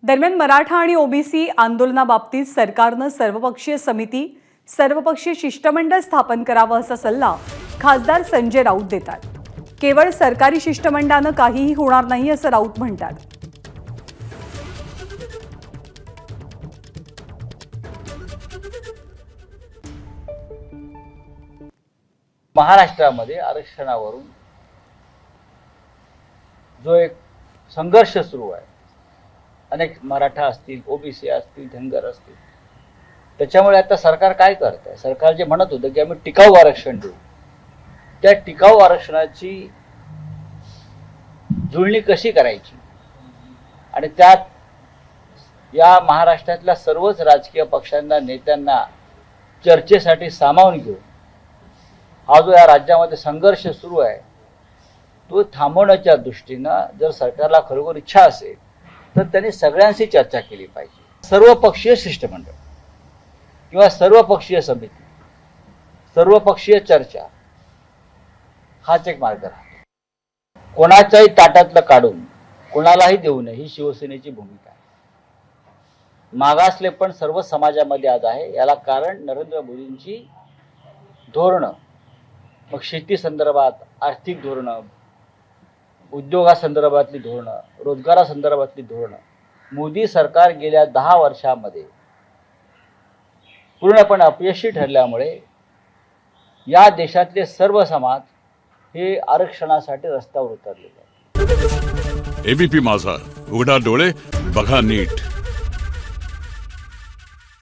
दरम्यान मराठा आणि ओबीसी आंदोलनाबाबतीत सरकारनं सर्वपक्षीय समिती, सर्वपक्षीय शिष्टमंडळ स्थापन करावं असा सल्ला खासदार संजय राऊत देतात. केवळ सरकारी शिष्टमंडळानं काहीही होणार नाही असं राऊत म्हणतात. महाराष्ट्रामध्ये आरक्षणावरून जो एक संघर्ष सुरू आहे, अनेक मराठा असतील, ओबीसी असतील, धनगर असतील, त्याच्यामुळे आता सरकार काय करत आहे? सरकार जे म्हणत होतं की आम्ही टिकाऊ आरक्षण देऊ, त्या टिकाऊ आरक्षणाची जुळणी कशी करायची आणि त्यात या महाराष्ट्रातल्या सर्वच राजकीय पक्षांना, नेत्यांना चर्चेसाठी सामावून घेऊन हा जो या राज्यामध्ये संघर्ष सुरू आहे तो थांबवण्याच्या दृष्टीनं जर सरकारला खरोखर इच्छा असेल तर त्यांनी सगळ्यांशी चर्चा केली पाहिजे. सर्वपक्षीय शिष्टमंडळ किंवा सर्वपक्षीय समिती, सर्वपक्षीय चर्चा हाच एक मार्ग राहतो. कोणाच्याही ताटातलं काढून कोणालाही देऊ नये ही शिवसेनेची भूमिका आहे. मागासले पण सर्व समाजामध्ये आज आहे. याला कारण नरेंद्र मोदींची धोरणं, मग शेती संदर्भात आर्थिक धोरणं, उद्योगासंदर्भातली धोरणं, रोजगारासंदर्भातली धोरणं, मोदी सरकार गेल्या 10 वर्षामध्ये पूर्णपणे अपयशी ठरल्यामुळे या देशातले सर्व समाज हे आरक्षणासाठी रस्त्यावर उतरलेले आहेत. एबीपी माझा, उघडा डोळे बघा नीट.